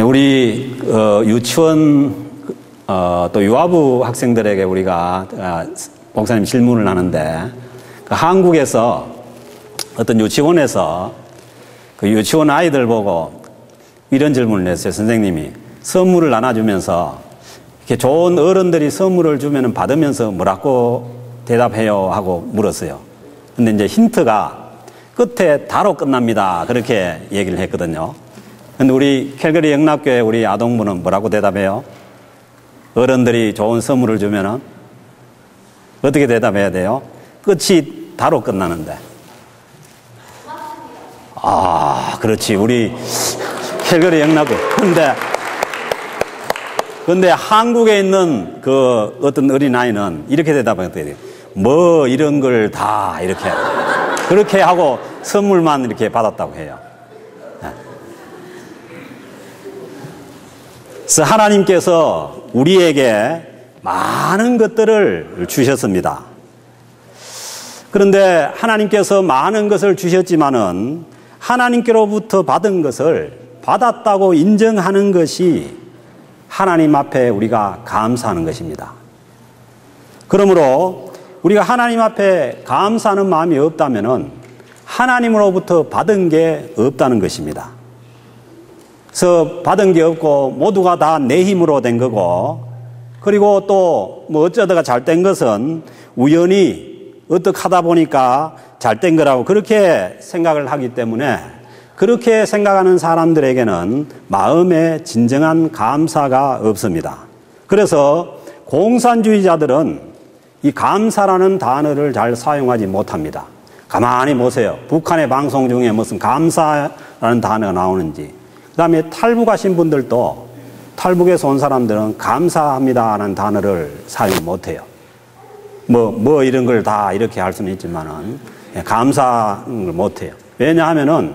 우리 유치원 또 유아부 학생들에게 우리가 목사님 질문을 하는데, 한국에서 어떤 유치원에서 그 유치원 아이들 보고 이런 질문을 했어요. 선생님이 선물을 나눠주면서 이렇게 좋은 어른들이 선물을 주면 받으면서 뭐라고 대답해요 하고 물었어요. 근데 이제 힌트가 끝에 다로 끝납니다, 그렇게 얘기를 했거든요. 근데 우리 캘거리 영락교회 우리 아동부는 뭐라고 대답해요? 어른들이 좋은 선물을 주면은 어떻게 대답해야 돼요? 끝이 다로 끝나는데. 아, 그렇지. 우리 캘거리 영락교회. 근데 한국에 있는 그 어떤 어린아이는 이렇게 대답하거든요. 뭐 이런 걸 다 이렇게 그렇게 하고 선물만 이렇게 받았다고 해요. 그래서 하나님께서 우리에게 많은 것들을 주셨습니다. 그런데 하나님께서 많은 것을 주셨지만은 하나님께로부터 받은 것을 받았다고 인정하는 것이 하나님 앞에 우리가 감사하는 것입니다. 그러므로 우리가 하나님 앞에 감사하는 마음이 없다면은 하나님으로부터 받은 게 없다는 것입니다. 그래서 받은 게 없고 모두가 다 내 힘으로 된 거고, 그리고 또 뭐 어쩌다가 잘 된 것은 우연히 어떻게 하다 보니까 잘 된 거라고 그렇게 생각을 하기 때문에, 그렇게 생각하는 사람들에게는 마음에 진정한 감사가 없습니다. 그래서 공산주의자들은 이 감사라는 단어를 잘 사용하지 못합니다. 가만히 보세요. 북한의 방송 중에 무슨 감사라는 단어가 나오는지. 그 다음에 탈북하신 분들도, 탈북에서 온 사람들은 감사합니다라는 단어를 사용 못해요. 뭐 이런 걸 다 이렇게 할 수는 있지만은 감사를 못해요. 왜냐하면은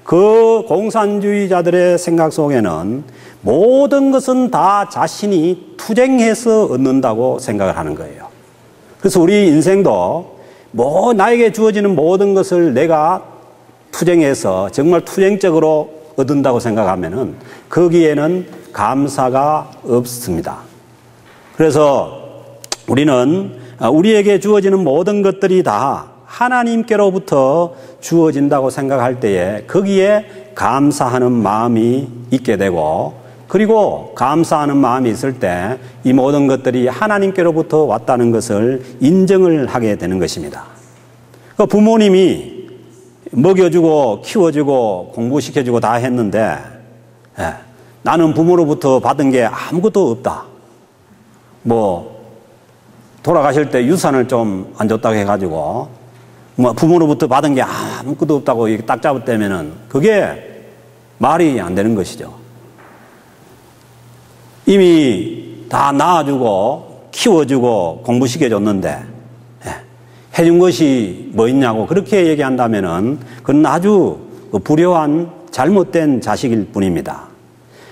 그 공산주의자들의 생각 속에는 모든 것은 다 자신이 투쟁해서 얻는다고 생각을 하는 거예요. 그래서 우리 인생도 뭐 나에게 주어지는 모든 것을 내가 투쟁해서 정말 투쟁적으로 얻는다고 생각하면은 거기에는 감사가 없습니다. 그래서 우리는 우리에게 주어지는 모든 것들이 다 하나님께로부터 주어진다고 생각할 때에 거기에 감사하는 마음이 있게 되고, 그리고 감사하는 마음이 있을 때 이 모든 것들이 하나님께로부터 왔다는 것을 인정을 하게 되는 것입니다. 부모님이 먹여주고 키워주고 공부시켜주고 다 했는데 나는 부모로부터 받은 게 아무것도 없다. 뭐 돌아가실 때 유산을 좀 안 줬다고 해가지고 뭐 부모로부터 받은 게 아무것도 없다고 이렇게 딱 잡았다면은 그게 말이 안 되는 것이죠. 이미 다 낳아주고 키워주고 공부시켜줬는데 해준 것이 뭐 있냐고 그렇게 얘기한다면은 그건 아주 불효한 잘못된 자식일 뿐입니다.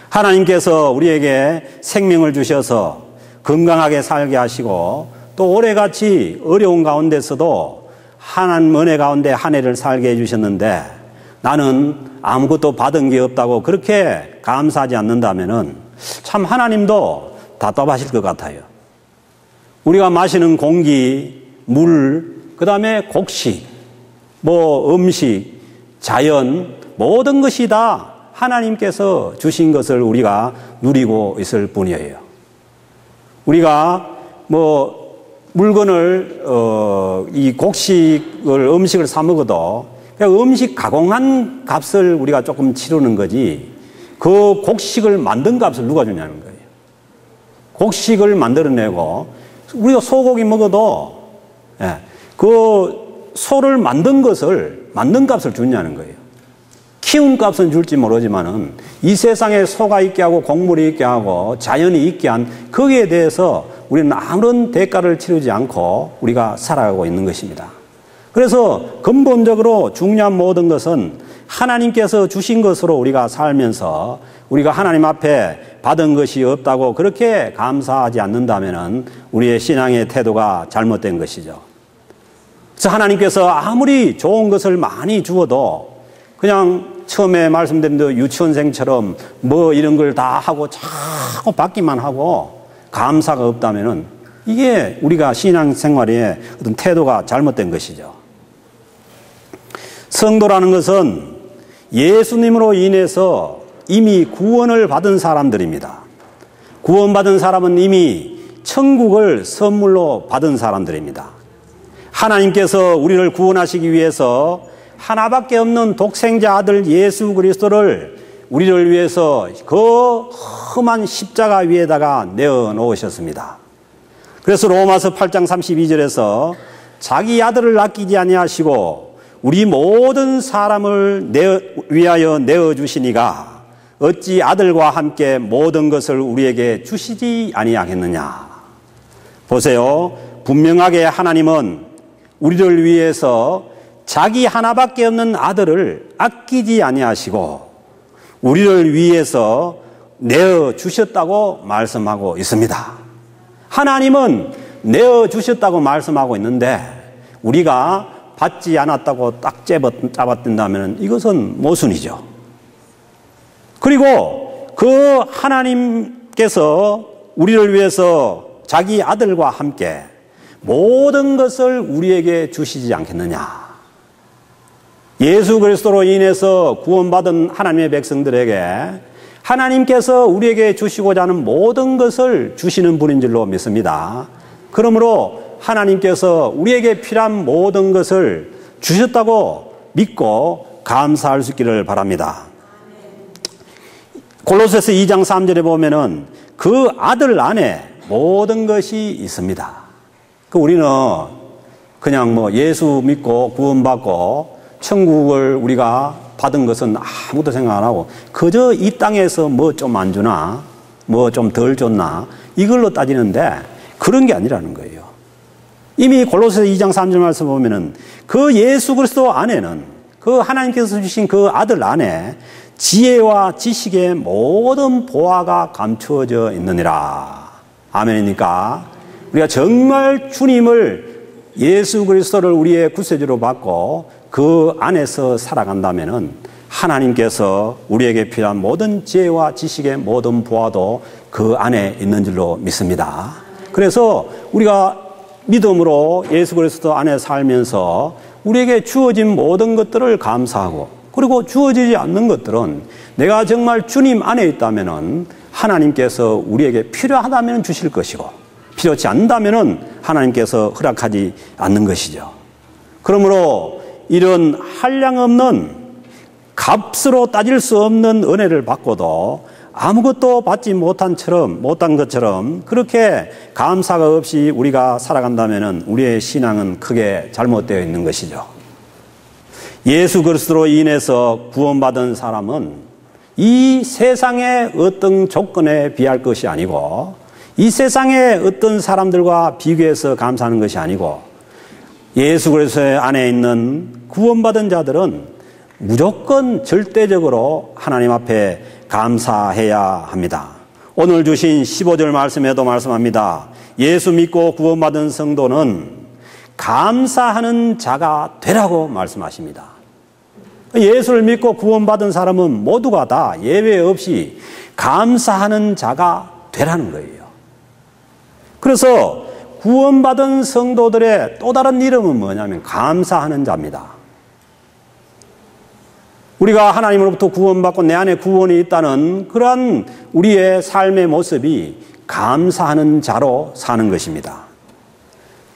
하나님께서 우리에게 생명을 주셔서 건강하게 살게 하시고 또 올해같이 어려운 가운데서도 하나님 은혜 가운데 한 해를 살게 해주셨는데 나는 아무것도 받은 게 없다고 그렇게 감사하지 않는다면은 참 하나님도 답답하실 것 같아요. 우리가 마시는 공기, 물, 그 다음에 곡식, 뭐 음식, 자연, 모든 것이 다 하나님께서 주신 것을 우리가 누리고 있을 뿐이에요. 우리가 뭐 물건을 이 곡식을 음식을 사 먹어도 그냥 음식 가공한 값을 우리가 조금 치르는 거지 그 곡식을 만든 값을 누가 주냐는 거예요. 곡식을 만들어내고 우리가 소고기 먹어도 그 소를 만든 것을 만든 값을 주냐는 거예요. 키운 값은 줄지 모르지만은 이 세상에 소가 있게 하고 곡물이 있게 하고 자연이 있게 한 거기에 대해서 우리는 아무런 대가를 치르지 않고 우리가 살아가고 있는 것입니다. 그래서 근본적으로 중요한 모든 것은 하나님께서 주신 것으로 우리가 살면서 우리가 하나님 앞에 받은 것이 없다고 그렇게 감사하지 않는다면은 우리의 신앙의 태도가 잘못된 것이죠. 그래서 하나님께서 아무리 좋은 것을 많이 주어도 그냥 처음에 말씀드린 대로 유치원생처럼 뭐 이런 걸 다 하고 자꾸 받기만 하고 감사가 없다면은 이게 우리가 신앙생활의 어떤 태도가 잘못된 것이죠. 성도라는 것은 예수님으로 인해서 이미 구원을 받은 사람들입니다. 구원받은 사람은 이미 천국을 선물로 받은 사람들입니다. 하나님께서 우리를 구원하시기 위해서 하나밖에 없는 독생자 아들 예수 그리스도를 우리를 위해서 그 험한 십자가 위에다가 내어 놓으셨습니다. 그래서 로마서 8장 32절에서 자기 아들을 아끼지 아니하시고 우리 모든 사람을 위하여 내어주시니가 어찌 아들과 함께 모든 것을 우리에게 주시지 아니하겠느냐. 보세요. 분명하게 하나님은 우리를 위해서 자기 하나밖에 없는 아들을 아끼지 아니하시고 우리를 위해서 내어주셨다고 말씀하고 있습니다. 하나님은 내어주셨다고 말씀하고 있는데 우리가 받지 않았다고 딱 잡아든다면 이것은 모순이죠. 그리고 그 하나님께서 우리를 위해서 자기 아들과 함께 모든 것을 우리에게 주시지 않겠느냐. 예수 그리스도로 인해서 구원받은 하나님의 백성들에게 하나님께서 우리에게 주시고자 하는 모든 것을 주시는 분인 줄로 믿습니다. 그러므로 하나님께서 우리에게 필요한 모든 것을 주셨다고 믿고 감사할 수 있기를 바랍니다. 골로새서 2장 3절에 보면은 그 아들 안에 모든 것이 있습니다. 우리는 그냥 뭐 예수 믿고 구원받고 천국을 우리가 받은 것은 아무도 생각 안 하고 그저 이 땅에서 뭐 좀 안 주나 뭐 좀 덜 줬나 이걸로 따지는데 그런 게 아니라는 거예요. 이미 골로새서 2장 3절 말씀 보면은 그 예수 그리스도 안에는 그 하나님께서 주신 그 아들 안에 지혜와 지식의 모든 보화가 감추어져 있느니라. 아멘입니까? 우리가 정말 주님을 예수 그리스도를 우리의 구세주로 받고 그 안에서 살아간다면은 하나님께서 우리에게 필요한 모든 지혜와 지식의 모든 보화도 그 안에 있는 줄로 믿습니다. 그래서 우리가 믿음으로 예수 그리스도 안에 살면서 우리에게 주어진 모든 것들을 감사하고 그리고 주어지지 않는 것들은 내가 정말 주님 안에 있다면은 하나님께서 우리에게 필요하다면 주실 것이고 필요치 않다면은 하나님께서 허락하지 않는 것이죠. 그러므로 이런 한량없는 값으로 따질 수 없는 은혜를 받고도 아무것도 받지 못한 것처럼 그렇게 감사가 없이 우리가 살아간다면은 우리의 신앙은 크게 잘못되어 있는 것이죠. 예수 그리스도로 인해서 구원받은 사람은 이 세상의 어떤 조건에 비할 것이 아니고 이 세상의 어떤 사람들과 비교해서 감사하는 것이 아니고 예수 그리스도 안에 있는 구원받은 자들은 무조건 절대적으로 하나님 앞에 감사해야 합니다. 오늘 주신 15절 말씀에도 말씀합니다. 예수 믿고 구원받은 성도는 감사하는 자가 되라고 말씀하십니다. 예수를 믿고 구원받은 사람은 모두가 다 예외 없이 감사하는 자가 되라는 거예요. 그래서 구원받은 성도들의 또 다른 이름은 뭐냐면 감사하는 자입니다. 우리가 하나님으로부터 구원받고 내 안에 구원이 있다는 그러한 우리의 삶의 모습이 감사하는 자로 사는 것입니다.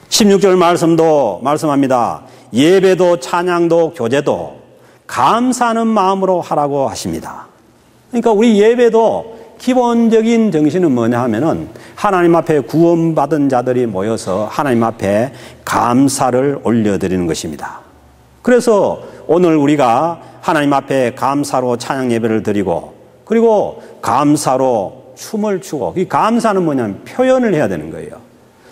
16절 말씀도 말씀합니다. 예배도 찬양도 교제도 감사하는 마음으로 하라고 하십니다. 그러니까 우리 예배도 기본적인 정신은 뭐냐 하면은 하나님 앞에 구원받은 자들이 모여서 하나님 앞에 감사를 올려드리는 것입니다. 그래서 오늘 우리가 하나님 앞에 감사로 찬양 예배를 드리고 그리고 감사로 춤을 추고 이 감사는 뭐냐면 표현을 해야 되는 거예요.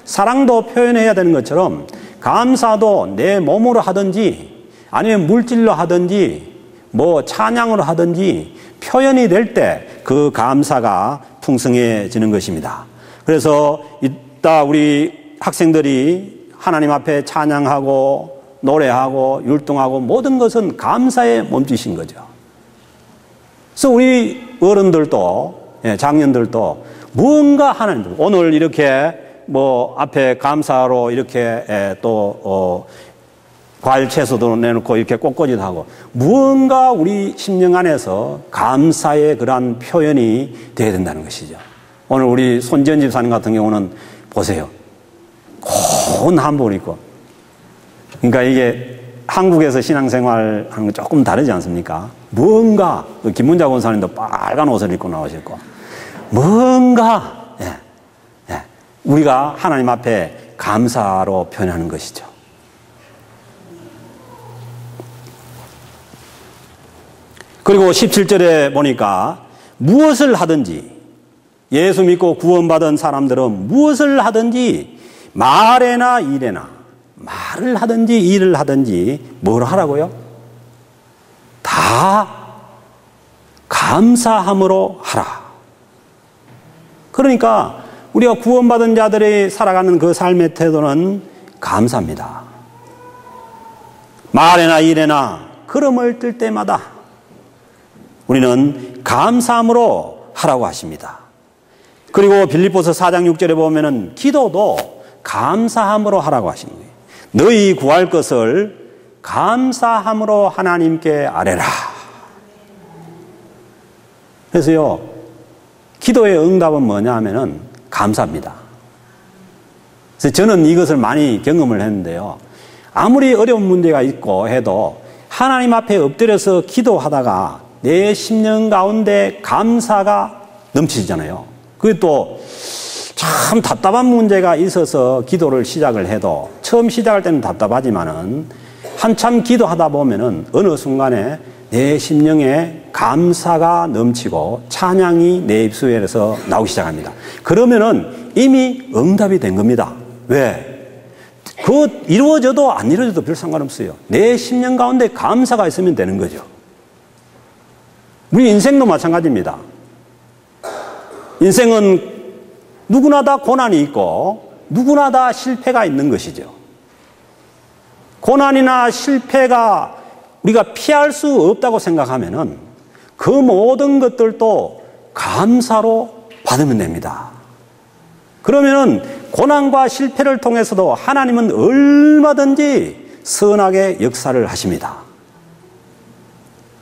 사랑도 표현해야 되는 것처럼 감사도 내 몸으로 하든지 아니면 물질로 하든지 뭐 찬양으로 하든지 표현이 될 때 그 감사가 풍성해지는 것입니다. 그래서 이따 우리 학생들이 하나님 앞에 찬양하고 노래하고 율동하고 모든 것은 감사에 몸짓인 거죠. 그래서 우리 어른들도, 장년들도 무언가 하나님, 오늘 이렇게 뭐 앞에 감사로 이렇게 또 과일 채소도 내놓고 이렇게 꽃꽂이도 하고 무언가 우리 심령 안에서 감사의 그러한 표현이 되어야 된다는 것이죠. 오늘 우리 손지연 집사님 같은 경우는 보세요. 고운 한복을 입고, 그러니까 이게 한국에서 신앙생활 하는 거 조금 다르지 않습니까? 뭔가, 김문자 권사님도 빨간 옷을 입고 나오셨고, 뭔가, 우리가 하나님 앞에 감사로 표현하는 것이죠. 그리고 17절에 보니까 무엇을 하든지, 예수 믿고 구원받은 사람들은 무엇을 하든지 말에나 일에나, 말을 하든지 일을 하든지 뭘 하라고요? 다 감사함으로 하라. 그러니까 우리가 구원받은 자들이 살아가는 그 삶의 태도는 감사입니다. 말에나 일에나 걸음을 뜰 때마다 우리는 감사함으로 하라고 하십니다. 그리고 빌립보서 4장 6절에 보면은 기도도 감사함으로 하라고 하시는 거예요. 너희 구할 것을 감사함으로 하나님께 아뢰라. 그래서요, 기도의 응답은 뭐냐 하면은 감사입니다. 그래서 저는 이것을 많이 경험을 했는데요. 아무리 어려운 문제가 있고 해도 하나님 앞에 엎드려서 기도하다가 내 심령 가운데 감사가 넘치잖아요. 그게 또 참 답답한 문제가 있어서 기도를 시작을 해도 처음 시작할 때는 답답하지만은 한참 기도하다 보면은 어느 순간에 내 심령에 감사가 넘치고 찬양이 내 입술에서 나오기 시작합니다. 그러면은 이미 응답이 된 겁니다. 왜? 그거 이루어져도 안 이루어져도 별 상관없어요. 내 심령 가운데 감사가 있으면 되는 거죠. 우리 인생도 마찬가지입니다. 인생은 누구나 다 고난이 있고 누구나 다 실패가 있는 것이죠. 고난이나 실패가 우리가 피할 수 없다고 생각하면은 그 모든 것들도 감사로 받으면 됩니다. 그러면은 고난과 실패를 통해서도 하나님은 얼마든지 선하게 역사를 하십니다.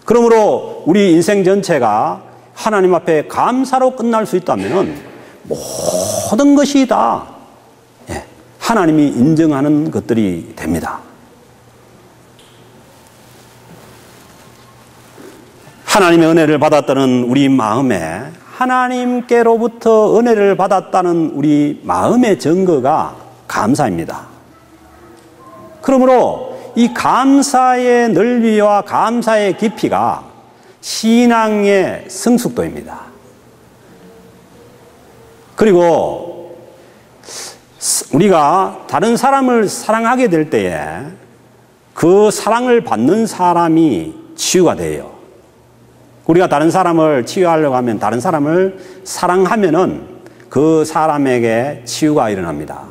그러므로 우리 인생 전체가 하나님 앞에 감사로 끝날 수 있다면은 모든 것이 다 하나님이 인정하는 것들이 됩니다. 하나님의 은혜를 받았다는 우리 마음에, 하나님께로부터 은혜를 받았다는 우리 마음의 증거가 감사입니다. 그러므로 이 감사의 넓이와 감사의 깊이가 신앙의 성숙도입니다. 그리고 우리가 다른 사람을 사랑하게 될 때에 그 사랑을 받는 사람이 치유가 돼요. 우리가 다른 사람을 치유하려고 하면, 다른 사람을 사랑하면은 그 사람에게 치유가 일어납니다.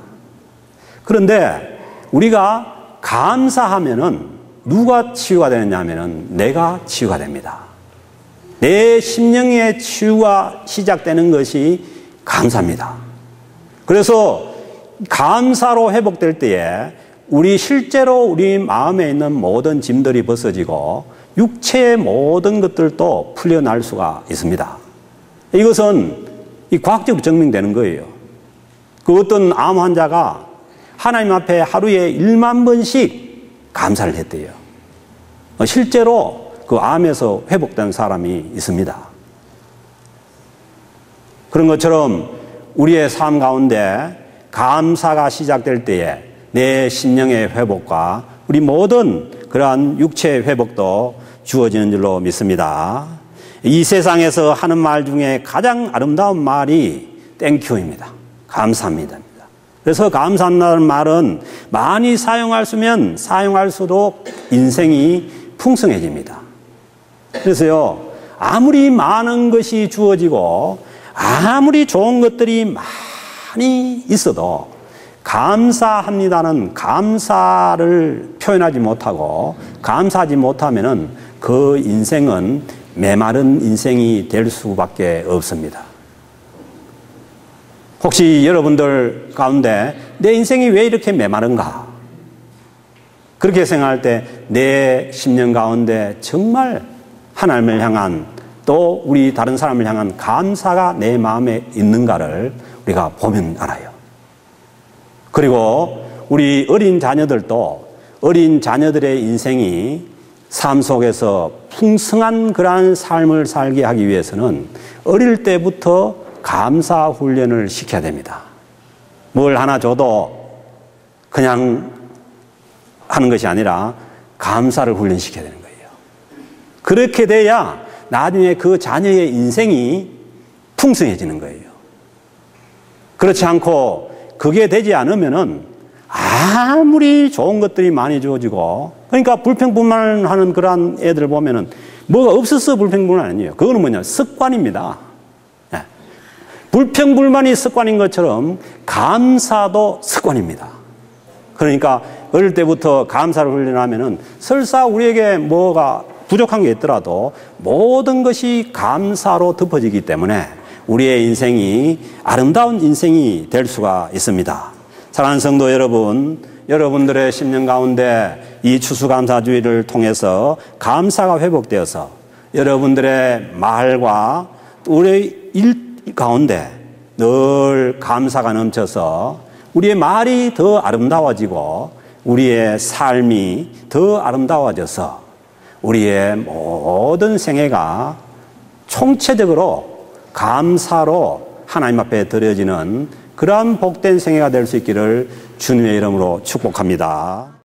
그런데 우리가 감사하면은 누가 치유가 되느냐 하면은 내가 치유가 됩니다. 내 심령의 치유가 시작되는 것이 감사입니다. 그래서 감사로 회복될 때에 우리 실제로 우리 마음에 있는 모든 짐들이 벗어지고 육체의 모든 것들도 풀려날 수가 있습니다. 이것은 과학적으로 증명되는 거예요. 그 어떤 암 환자가 하나님 앞에 하루에 1만 번씩 감사를 했대요. 실제로 그 암에서 회복된 사람이 있습니다. 그런 것처럼 우리의 삶 가운데 감사가 시작될 때에 내 심령의 회복과 우리 모든 그러한 육체의 회복도 주어지는 줄로 믿습니다. 이 세상에서 하는 말 중에 가장 아름다운 말이 땡큐입니다. 감사합니다. 그래서 감사한다는 말은 많이 사용할수면 사용할수록 인생이 풍성해집니다. 그래서요, 아무리 많은 것이 주어지고 아무리 좋은 것들이 많이 있어도 감사합니다는 감사를 표현하지 못하고 감사하지 못하면은 그 인생은 메마른 인생이 될 수밖에 없습니다. 혹시 여러분들 가운데 내 인생이 왜 이렇게 메마른가? 그렇게 생각할 때 내 10년 가운데 정말 하나님을 향한 또 우리 다른 사람을 향한 감사가 내 마음에 있는가를 우리가 보면 알아요. 그리고 우리 어린 자녀들도 어린 자녀들의 인생이 삶 속에서 풍성한 그러한 삶을 살게 하기 위해서는 어릴 때부터 감사 훈련을 시켜야 됩니다. 뭘 하나 줘도 그냥 하는 것이 아니라 감사를 훈련시켜야 되는 거예요. 그렇게 돼야 나중에 그 자녀의 인생이 풍성해지는 거예요. 그렇지 않고 그게 되지 않으면은 아무리 좋은 것들이 많이 주어지고, 그러니까 불평불만하는 그러한 애들 보면은 뭐가 없어서 불평불만 아니에요. 그거는 뭐냐? 습관입니다. 네. 불평불만이 습관인 것처럼 감사도 습관입니다. 그러니까 어릴 때부터 감사를 훈련하면은 설사 우리에게 뭐가 부족한 게 있더라도 모든 것이 감사로 덮어지기 때문에 우리의 인생이 아름다운 인생이 될 수가 있습니다. 사랑하는 성도 여러분, 여러분들의 10년 가운데 이 추수감사주의를 통해서 감사가 회복되어서 여러분들의 말과 우리의 일 가운데 늘 감사가 넘쳐서 우리의 말이 더 아름다워지고 우리의 삶이 더 아름다워져서 우리의 모든 생애가 총체적으로 감사로 하나님 앞에 드려지는 그러한 복된 생애가 될 수 있기를 주님의 이름으로 축복합니다.